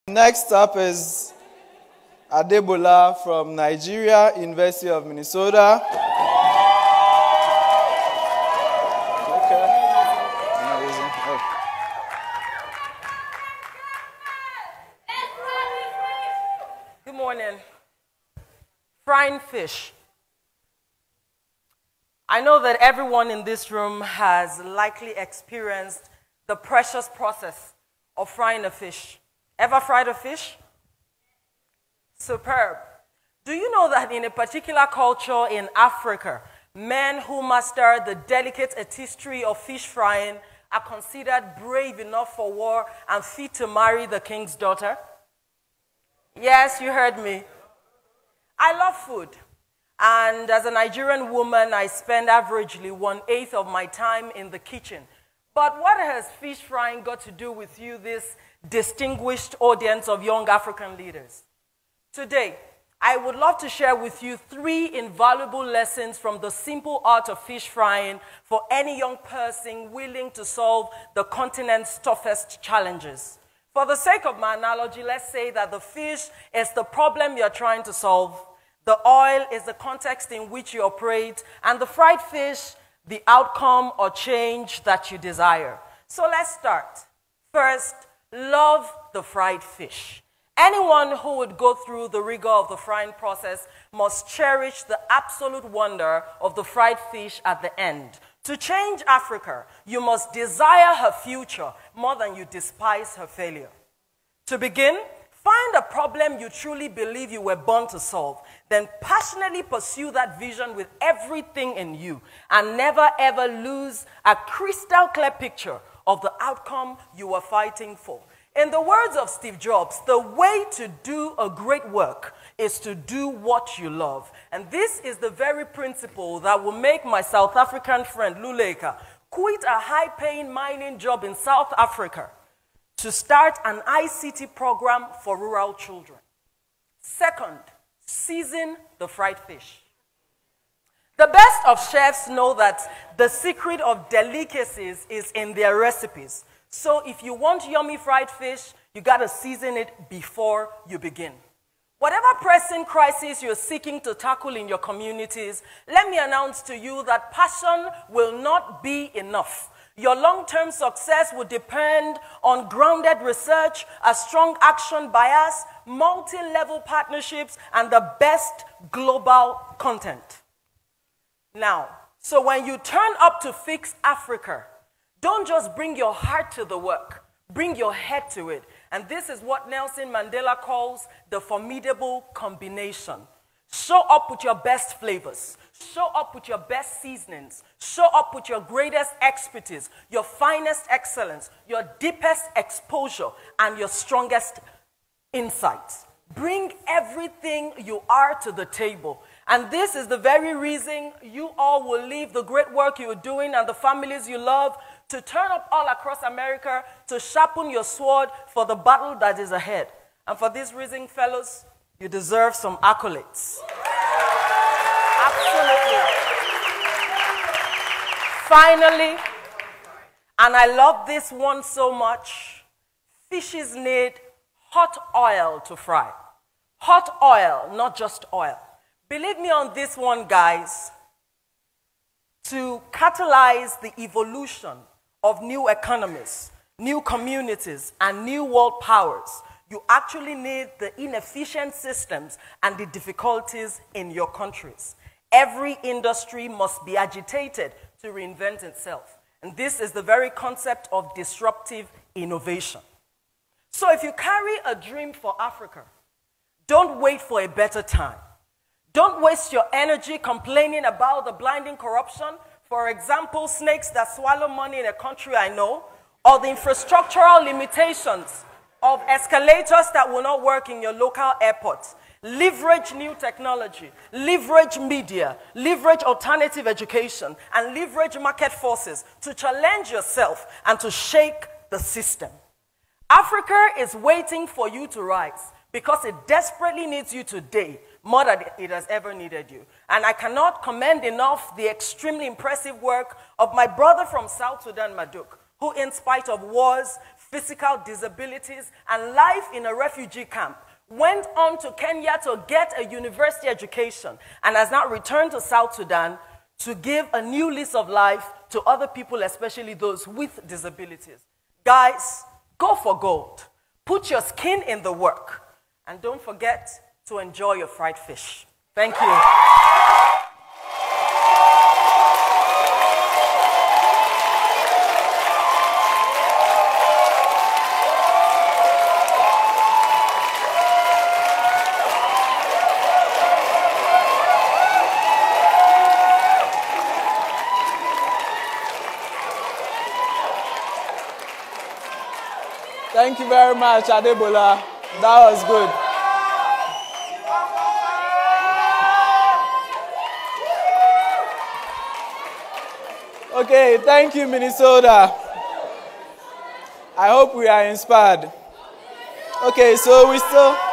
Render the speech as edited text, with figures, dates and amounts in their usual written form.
Next up is Debola from Nigeria, University of Minnesota. Good morning. Frying fish. I know that everyone in this room has likely experienced the precious process of frying a fish. Ever fried a fish? Superb. Do you know that in a particular culture in Africa, men who master the delicate artistry of fish frying are considered brave enough for war and fit to marry the king's daughter? Yes, you heard me. I love food. And as a Nigerian woman, I spend averagely 1/8 of my time in the kitchen. But what has fish frying got to do with you, this distinguished audience of young African leaders? Today, I would love to share with you 3 invaluable lessons from the simple art of fish frying for any young person willing to solve the continent's toughest challenges. For the sake of my analogy, let's say that the fish is the problem you're trying to solve, the oil is the context in which you operate, and the fried fish, the outcome or change that you desire. So let's start. First, love the fried fish. Anyone who would go through the rigor of the frying process must cherish the absolute wonder of the fried fish at the end. To change Africa, you must desire her future more than you despise her failure. To begin, find a problem you truly believe you were born to solve. Then passionately pursue that vision with everything in you and never ever lose a crystal clear picture of the outcome you were fighting for. In the words of Steve Jobs, the way to do a great work is to do what you love. And this is the very principle that will make my South African friend Luleka quit a high-paying mining job in South Africa to start an ICT program for rural children. Second, season the fried fish. The best of chefs know that the secret of delicacies is in their recipes. So if you want yummy fried fish, you got to season it before you begin. Whatever pressing crisis you're seeking to tackle in your communities, let me announce to you that passion will not be enough. Your long-term success will depend on grounded research, a strong action bias, multi-level partnerships, and the best global content. Now, so when you turn up to fix Africa, don't just bring your heart to the work, bring your head to it. And this is what Nelson Mandela calls the formidable combination. Show up with your best flavors. Show up with your best seasonings. Show up with your greatest expertise, your finest excellence, your deepest exposure, and your strongest insights. Bring everything you are to the table. And this is the very reason you all will leave the great work you're doing and the families you love to turn up all across America to sharpen your sword for the battle that is ahead. And for this reason, fellows, you deserve some accolades. Absolutely. Finally, and I love this one so much, fishes need hot oil to fry. Hot oil, not just oil. Believe me on this one, guys. To catalyze the evolution of new economies, new communities, and new world powers, you actually need the inefficient systems and the difficulties in your countries. Every industry must be agitated to reinvent itself. And this is the very concept of disruptive innovation. So if you carry a dream for Africa, don't wait for a better time. Don't waste your energy complaining about the blinding corruption, for example, snakes that swallow money in a country I know, or the infrastructural limitations of escalators that will not work in your local airports. Leverage new technology, leverage media, leverage alternative education, and leverage market forces to challenge yourself and to shake the system. Africa is waiting for you to rise because it desperately needs you today more than it has ever needed you. And I cannot commend enough the extremely impressive work of my brother from South Sudan, Maduk, who in spite of wars, physical disabilities, and life in a refugee camp, went on to Kenya to get a university education, and has now returned to South Sudan to give a new lease of life to other people, especially those with disabilities. Guys, go for gold. Put your skin in the work. And don't forget to enjoy your fried fish. Thank you. Thank you very much, Debola. That was good. Okay, thank you, Minnesota. I hope we are inspired. Okay, so we still...